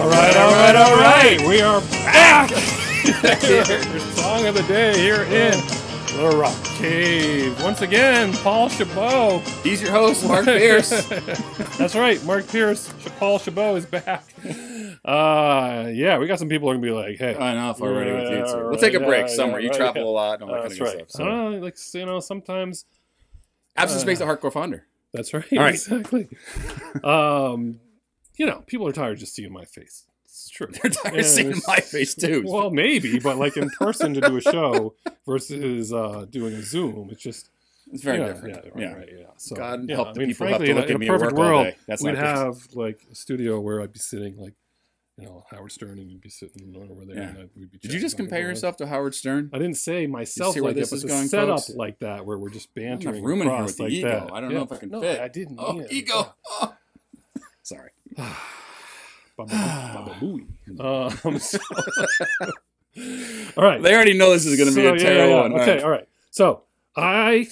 All right. We are back. Song of the day here in the Rock Cave. Once again, Paul Chabot. He's your host, Mark Pierce. That's right, Mark Pierce. Paul Chabot is back. Yeah, we got some people who are gonna be like, "Hey, enough already with you two. We'll take a break. Summer, you travel a lot. And all that kind of right. stuff. So. Like sometimes absence makes a hardcore founder. That's right. All right. Exactly. People are tired of just seeing my face. It's true. They're tired of seeing my face too. Well, maybe, but like in person to do a show versus doing a Zoom, it's very different. Yeah. Right. So, God help the people frankly, who have to look at me at work all day. That's we'd not good. have like a studio where I'd be sitting like, Howard Stern, and you'd be sitting over there. Yeah. And we'd be Did you just compare yourself to Howard Stern? I didn't say myself like that, this but is the going, setup folks? like that, where we're just bantering. There's room in here with the like ego. that. I don't know if I can fit. I didn't. Oh, ego. Oh. Sorry. Baba Booey. All right. They already know this is going to be a terrible one. Okay, all right. So you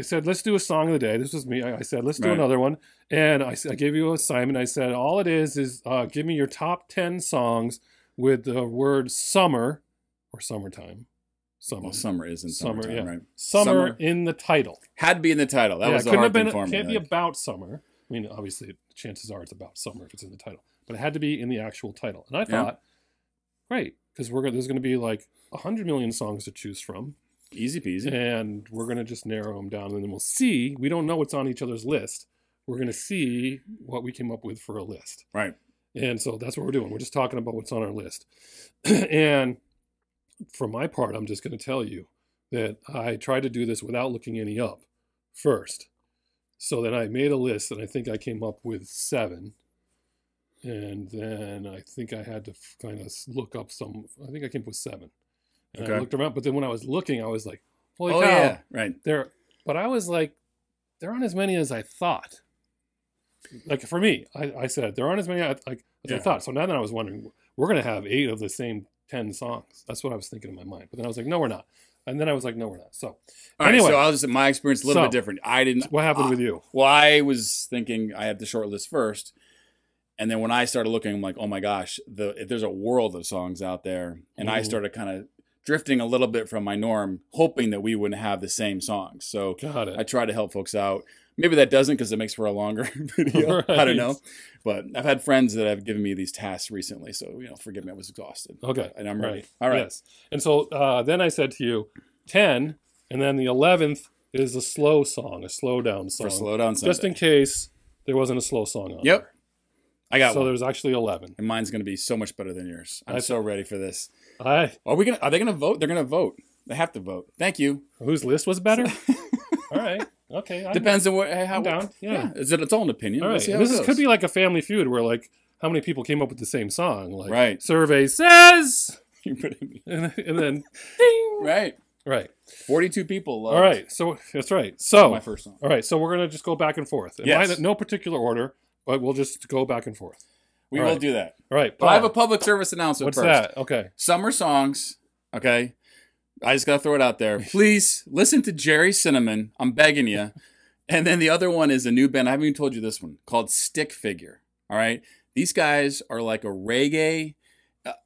said, let's do a song of the day. This was me. I said, let's do another one. And I gave you an assignment. I said, all it is give me your top 10 songs with the word summer or summertime. Summer. Well, summer isn't summertime, right? Summer in the title. Had to be in the title. That was the hard thing for me. Can't be about summer. I mean, obviously, chances are it's about summer if it's in the title. But it had to be in the actual title. And I thought, great, because there's going to be like 100 million songs to choose from. Easy peasy. And we're going to just narrow them down. And then we'll see. We don't know what's on each other's list. We're going to see what we came up with for a list. Right. And so that's what we're doing. We're just talking about what's on our list. And for my part, I'm just going to tell you that I tried to do this without looking any up first. So then I made a list, and I think I came up with 7. And then I think I had to kind of look up some. I think I came up with 7. And I looked around, but then when I was looking, I was like, holy cow. Yeah, right. But I was like, there aren't as many as I thought. Like for me, I said, there aren't as many as I thought. So now that I was wondering, we're going to have 8 of the same 10 songs. That's what I was thinking in my mind. But then I was like, no, we're not. And then I was like, no, we're not. So anyway, so my experience a little bit different. I didn't. What happened with you? Well, I was thinking I had the short list first. And then when I started looking, I'm like, oh my gosh, there's a world of songs out there. And I started kind of drifting a little bit from my norm, hoping that we wouldn't have the same songs. So I try to help folks out. Maybe that doesn't because it makes for a longer video. Right. I don't know. But I've had friends that have given me these tasks recently. So, forgive me, I was exhausted. Okay. And I'm ready. All right. Yes. And so then I said to you, 10, and then the 11th is a slow song, a slow down song. For slow down Sunday. Just in case there wasn't a slow song on Yep. there. I got one. So there's actually 11. And mine's going to be so much better than yours. I'm so ready for this. Are they going to vote? They're going to vote. They have to vote. Thank you. Whose list was better? All right. Okay. Depends on how I'm down. Yeah. It's all an opinion. All right. This could be like a Family Feud where like how many people came up with the same song. Like survey says. and then ding. Right. 42 people loved. All right. So that's right. So my first song. All right. So we're going to just go back and forth. No particular order, but we'll just go back and forth. We will do that. All right. But I have a public service announcement first. What's that? Okay. Summer songs. Okay. I just got to throw it out there. Please listen to Jerry Cinnamon. I'm begging you. And then the other one is a new band. I haven't even told you this one called Stick Figure. All right. These guys are like a reggae.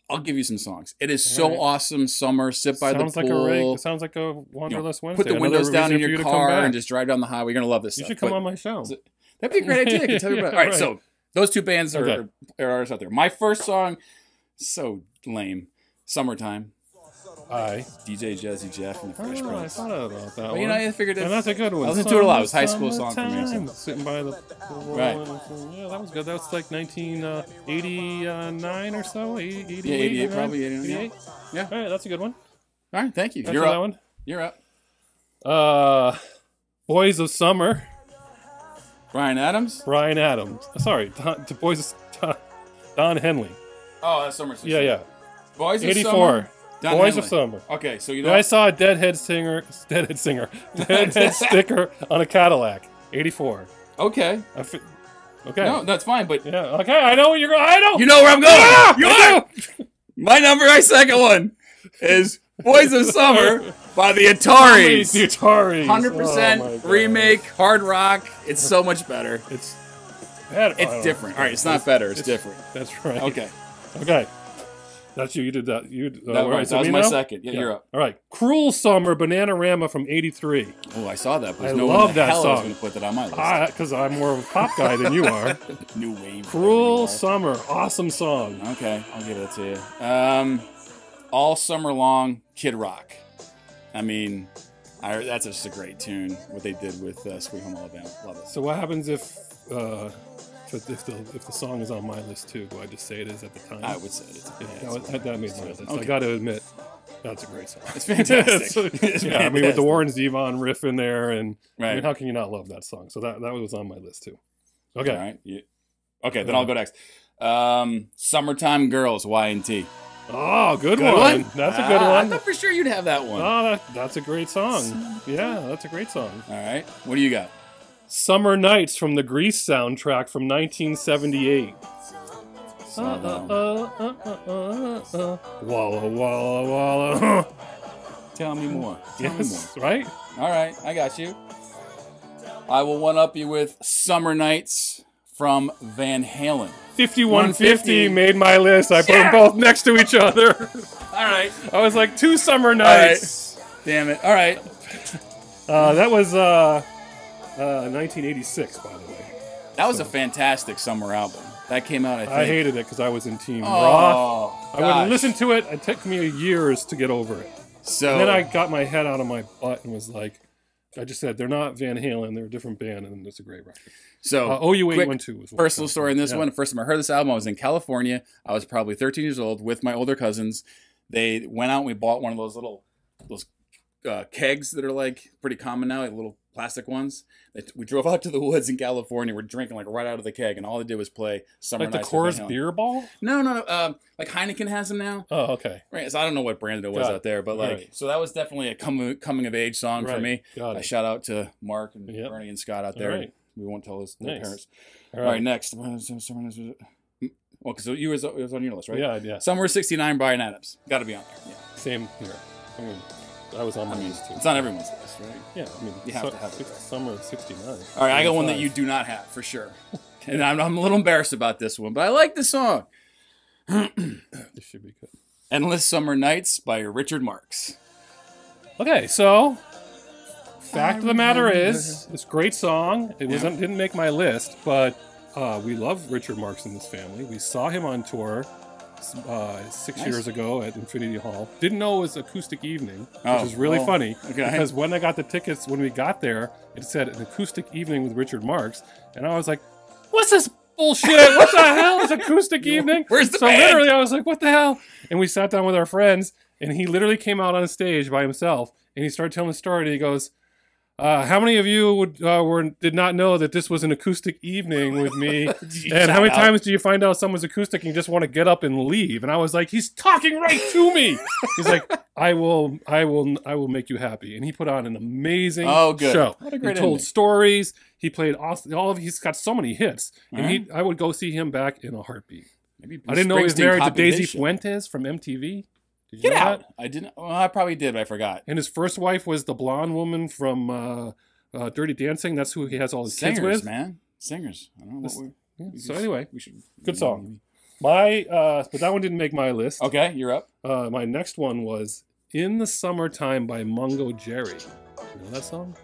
I'll give you some songs. It is so awesome. Summer, sit by the pool. It sounds like a Wanderlust Wednesday. Put the windows down in your car and just drive down the highway. You're going to love this stuff. You should come on my show. That'd be a great idea. I can tell you about it. All right. So those two bands are artists out there. My first song, so lame. Summertime. DJ Jazzy Jeff and the Fresh Prince. I thought about that one. I figured and that's a good one. I listened to it a lot. It was a high school song for me. So. Sitting by the pool. Right. Yeah, that was good. That was like 1989 or so. 88, yeah, 88 probably. 88. Yeah. All right, that's a good one. All right, thank you. You're up. That one. You're up. Boys of Summer. Brian Adams. Sorry, Don Henley. Oh, that's Summer. Yeah. Boys of 84. Summer. Boys of Summer. Okay, so I saw a Deadhead sticker on a Cadillac. 84. Okay. Okay. No, that's fine, but Okay, I know what you're going. I know. You know where I'm going. My my second one is Boys of Summer by the Ataris. The Ataris. 100% remake, hard rock. It's so much better. It's better. It's different. All right, it's not better. It's different. That's right. Okay. Okay. That's you. You did that. You. That was my second. Yeah, you're up. All right. Cruel Summer, Bananarama from '83. Oh, I saw that. But I no love one that hell song. I was going to put that on my list. Because I'm more of a pop guy than you are. New wave. Cruel Summer, awesome song. Okay, I'll give it to you. All Summer Long, Kid Rock. I mean, that's just a great tune. What they did with Sweet Home Alabama. Love it. So what happens if the song is on my list too? Do I just say it is at the time? I would say it is. Yeah, that made my list. Okay. I got to admit, that's a great song. It's fantastic. I mean, with the Warren Zevon riff in there, and right. I mean, how can you not love that song? So that was on my list too. Okay. All right. Yeah. Okay, then I'll go next. Summertime Girls, Y&T. Oh, good one. That's a good one. I thought for sure you'd have that one. Oh, that's a great song. Yeah, that's a great song. All right. What do you got? Summer Nights from the Grease soundtrack from 1978. Walla, walla, walla. Tell me more. Tell me more. Right? All right, I got you. I will one-up you with Summer Nights from Van Halen. 5150 made my list. I put them both next to each other. All right. I was like, 2 Summer Nights. All right. Damn it. All right. That was 1986, by the way. That was a fantastic summer album. That came out, I think. I hated it because I was in Team Roth. Gosh. I wouldn't listen to it. It took me years to get over it. So and then I got my head out of my butt and was like, I just said, they're not Van Halen. They're a different band, and it's a great record. So OU812 was personal story in this one. The first time I heard this album, I was in California. I was probably 13 years old with my older cousins. They went out and we bought one of those kegs that are like pretty common now, like little plastic ones. We drove out to the woods in California. We're drinking like right out of the keg, and all they did was play Summer Nights. Like the Coors beer ball? No. Like Heineken has them now. Oh, okay. Right. So I don't know what brand it was out there, but so that was definitely a coming of age song for me. Got it. Shout out to Mark and Bernie and Scott out there. Right. We won't tell their parents. All right, next. Well, so it was on your list, right? Yeah. Summer '69, Bryan Adams. Got to be on there. Yeah. Same here. I mean, that was on my list too. It's on everyone's list, right? Yeah, I mean, you have to have it. Summer of '69. All right, I got one that you do not have for sure, and I'm a little embarrassed about this one, but I like the song. This should be good. Endless Summer Nights by Richard Marx. Okay, so fact of the matter is, this great song. It didn't make my list, but we love Richard Marx in this family. We saw him on tour 6 years ago at Infinity Hall. Didn't know it was acoustic evening, which is really funny. Okay. Because when I got the tickets, when we got there, it said an acoustic evening with Richard Marx, and I was like, "What's this bullshit? What the hell is acoustic evening?" Where's the so band? Literally, I was like, "What the hell?" And we sat down with our friends, and he literally came out on stage by himself, and he started telling the story. And he goes, how many of you did not know that this was an acoustic evening with me? And how many times do you find out someone's acoustic and you just want to get up and leave? And I was like, he's talking right to me. He's like, I will make you happy. And he put on an amazing show. What a great He told ending. stories. He played he's got so many hits. And I would go see him back in a heartbeat. Maybe I didn't know he was Springsteen married to copied Daisy his shit. Fuentes from MTV. Did you Get know out! that? I didn't. Well, I probably did, but I forgot. And his first wife was the blonde woman from Dirty Dancing. That's who he has all his kids with. Man. Singers. I don't know what we So anyway, we should good song. But that one didn't make my list. Okay, you're up. My next one was "In the Summertime" by Mungo Jerry. You know that song?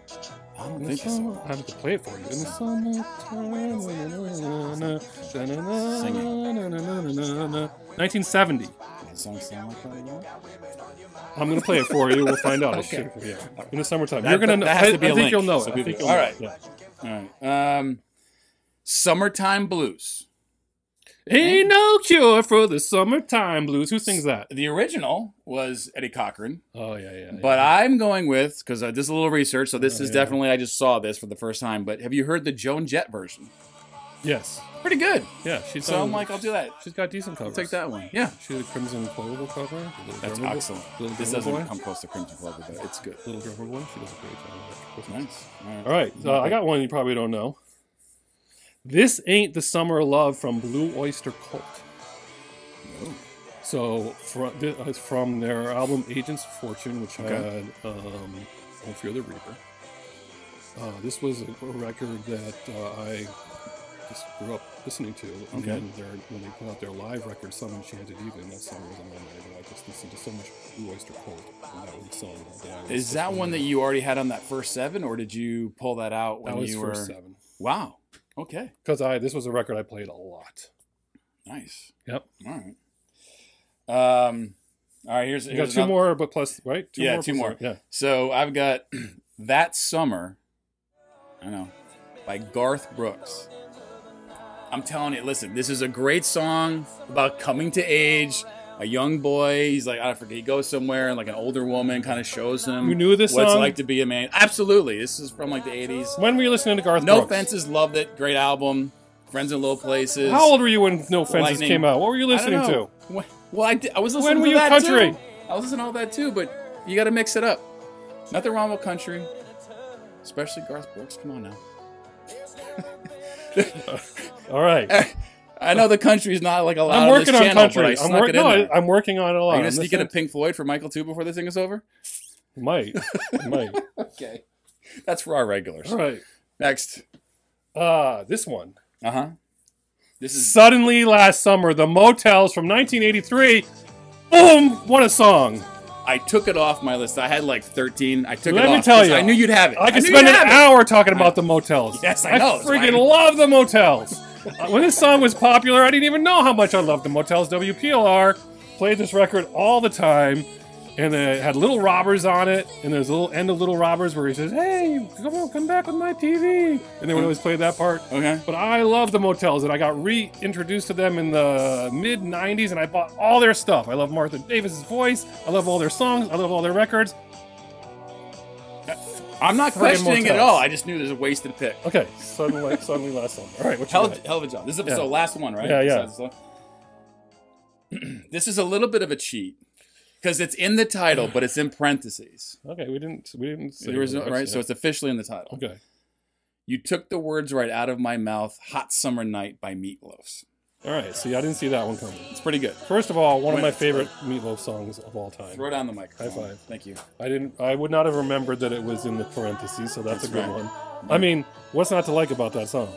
I don't think so. I have to play it for you. In the summertime. Sing it. 1970. That song sound like that again? I'm gonna play it for you. We'll find out. Okay. In the summertime. That- You're gonna know. that has to be I a think link, you'll know so it. people- All right. Yeah. All right. Summertime Blues. Ain't no cure for the summertime blues. Who sings that? The original was Eddie Cochran. Oh, yeah. But I'm going with, because I did a little research, so this is definitely, I just saw this for the first time, but have you heard the Joan Jett version? Yes. Pretty good. Yeah, So I'm like, I'll do that. She's got decent covers. I'll take that one. Yeah. She did Crimson Clover cover. That's excellent. This doesn't come close to Crimson Clover, but it's good. Little Drummer Boy. She does a great job of that. Nice. All right. I got one you probably don't know. This Ain't the Summer of Love from Blue Oyster Cult. Oh. So it's from their album Agents of Fortune, which had Don't Fear the Reaper. This was a record that I just grew up listening to. And then when they put out their live record, Some Enchanted Evening, that song was on there. I just listened to so much Blue Oyster Cult, and that was the song that I was Is that one that you already had on that first 7, or did you pull that out when you were... That was first 7. Wow. Okay. Because this was a record I played a lot. Nice. Yep. All right. All right, here's you got two more, but plus, right? Two more. Yeah. So I've got That Summer, I know, by Garth Brooks. I'm telling you, listen, this is a great song about coming to age. A young boy, he's like, I forget, he goes somewhere and like an older woman kind of shows him you knew this what it's song? like to be a man. Absolutely. This is from like the 80s. When were you listening to Garth No Brooks? Fences, loved it. Great album. Friends in Low Places. How old were you when No Fences Lightning. came out? What were you listening to? Well, I was listening When were to you that country? too. I was listening to all that too, but you got to mix it up. Nothing wrong with country, especially Garth Brooks. Come on now. All right. I know the country's not like allowed I'm working on this on channel, country. but I snuck it in there. I'm working on it a lot. Are you going to sneak in a Pink Floyd for Michael too before this thing is over? Might. Okay. That's for our regulars. All right. Next. This one. Uh-huh. This is Suddenly Last Summer, The Motels from 1983. Boom! What a song. I took it off my list. I had like 13. I took it off. Let me tell you. I knew you'd have it. I could spend an hour talking about the Motels. Yes, I know. I freaking love the Motels. When this song was popular, I didn't even know how much I loved the Motels. WPLR played this record all the time. And it had Little Robbers on it, and there's a little end of Little Robbers where he says, "Hey, come back with my TV," and they would always play that part. Okay. But I love the Motels, and I got reintroduced to them in the mid '90s, and I bought all their stuff. I love Martha Davis's voice. I love all their songs. I love all their records. I'm not questioning it at all. I just knew there's a wasted pick. Okay, suddenly Last Summer. All right, what you Hell got? of a job. This is the last one, right? Yeah. This is a little bit of a cheat. Because it's in the title, but it's in parentheses. Okay, we didn't say There was no, right, so it's officially in the title. Okay. You took the words right out of my mouth. Hot Summer Night by Meatloaf. All right. See, I didn't see that one coming. It's pretty good. First of all, one of my favorite Meatloaf songs of all time. Throw down the microphone. High five. Thank you. I would not have remembered that it was in the parentheses, so that's a good right. one. I mean, what's not to like about that song?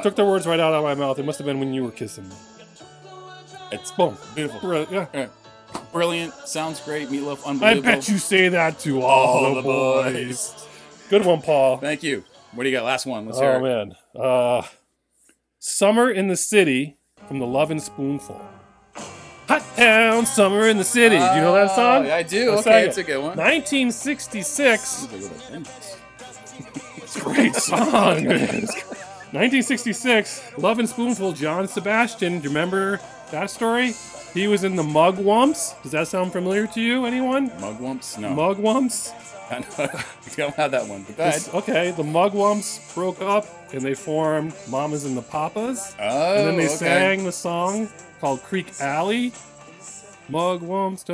Took the words right out of my mouth. It must have been when you were kissing me. It's boom, beautiful. Yeah. Brilliant. Sounds great. Meatloaf, unbelievable. I bet you say that to all the boys. Good one, Paul. Thank you. What do you got? Last one. Let's hear it. Oh, man. Summer in the City from the Lovin' Spoonful. Hot town, summer in the city. Do you know that song? I do. Okay, it's a good one. 1966. It's a great song, man. 1966, Lovin' Spoonful, John Sebastian. Do you remember that story? He was in the Mugwumps. Does that sound familiar to you, anyone? Mugwumps? No. Mugwumps? I don't have that one, but go ahead. Okay, the Mugwumps broke up and they formed Mamas and the Papas. Oh, and then they sang the song called Creek Alley. Mugwumps.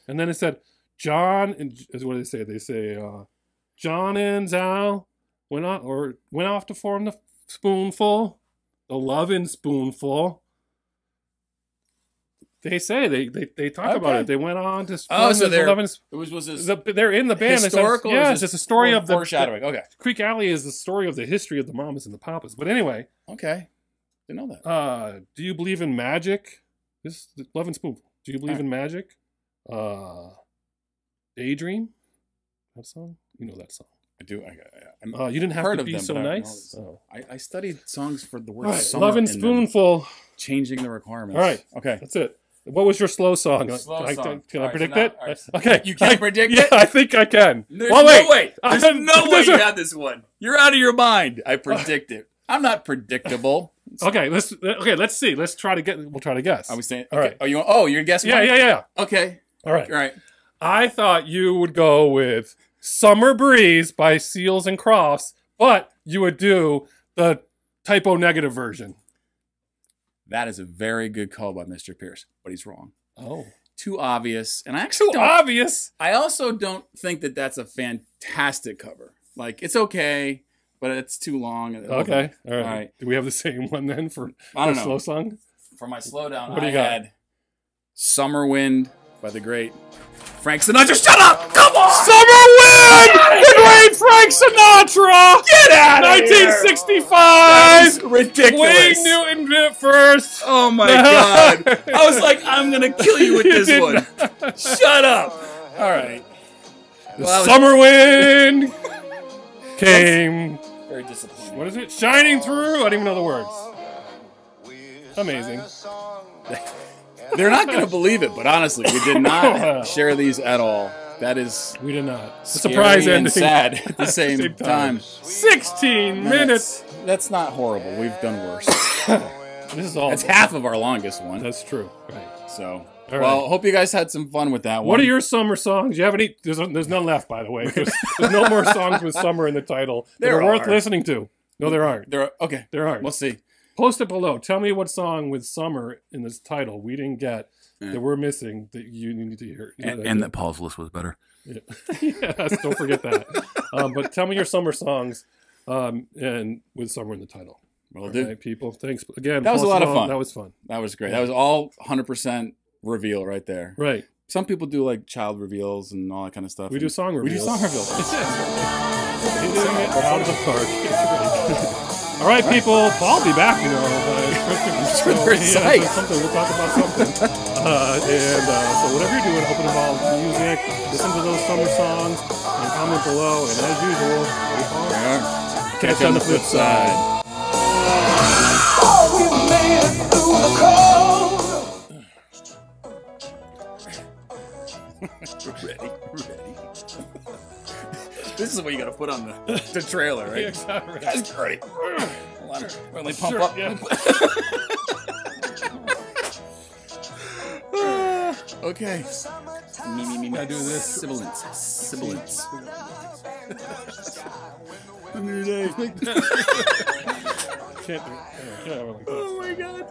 And then it said, John, and what do they say? They say, John and Zal went off to form the Spoonful, the Lovin' Spoonful. They say they talk about it. They went on to. So they're they're in the band. Historical. Yeah, it's just a story of the foreshadowing. Okay. Creek Alley is the story of the history of the Mamas and the Papas. But anyway. Okay. Didn't know that. Do you believe in magic? This is Lovin' Spoonful. Do you believe in magic? Daydream. That song. You know that song. I do. You didn't have to be so nice. I studied songs for the word summer. Lovin' Spoonful. Changing the requirements. All right. Okay. That's it. What was your slow song? Can I predict it? Right. Okay. You can't predict it? Yeah, I think I can. There's no way. There's no way you had this one. You're out of your mind. I predict it. I'm not predictable. Okay, let's see. We'll try to guess. Are we saying? All right. You're guessing? Yeah. Okay. All right. I thought you would go with Summer Breeze by Seals and Crofts, but you would do the typo negative version. That is a very good call by Mr. Pierce, but he's wrong. Oh. Too obvious. And I actually obvious? I also don't think that that's a fantastic cover. Like, it's okay, but it's too long. Okay. All right. Do we have the same one then for slow song? For my slowdown, what do you got? Had Summer Wind by the great Frank Sinatra. Shut up! Come on! Summer Wind! The great Frank Sinatra! Get out of 1965. That's ridiculous. Wayne Newton did it first. Oh my God! I was like, I'm gonna kill you with this one. Shut up. All right. The summer wind came. Very disappointing. What is it? Shining through. I don't even know the words. Amazing. They're not gonna believe it, but honestly, we did not share these at all. That is, we did not. A scary surprise and ending. sad at the same time. 16 minutes. That's not horrible. We've done worse. This is all. That's half of our longest one. That's true. Right. So, All well, right. hope you guys had some fun with that one. What are your summer songs? You have any? There's none left, by the way. There's no more songs with summer in the title that There are worth are. listening to. No, there aren't. Okay. There aren't. We'll see. Post it below. Tell me what song with summer in this title we didn't get that we're missing that you need to hear. And that Paul's list was better. Yeah. Yes, don't forget that. But tell me your summer songs and with summer in the title. Well, Right, people. Thanks again. That was a lot of fun. That was fun. That was great. That was all 100% reveal right there. Right. Some people do like child reveals and all that kind of stuff. We do song reveals. We do song reveals. Hitting it out of the park. All right, people. I'll be back. sure they're psyched. Something. We'll talk about something. So whatever you're doing, hope it involves music. Listen to those summer songs and comment below. And as usual, catch you on the flip side. We made it through the cold. Ready. This is what you got to put on the trailer, right? Yeah, exactly. That's great. Hold on. Let me pump Sure, up. yeah. Okay. Me. I do this. Sibilance. Can't do it. Oh my God.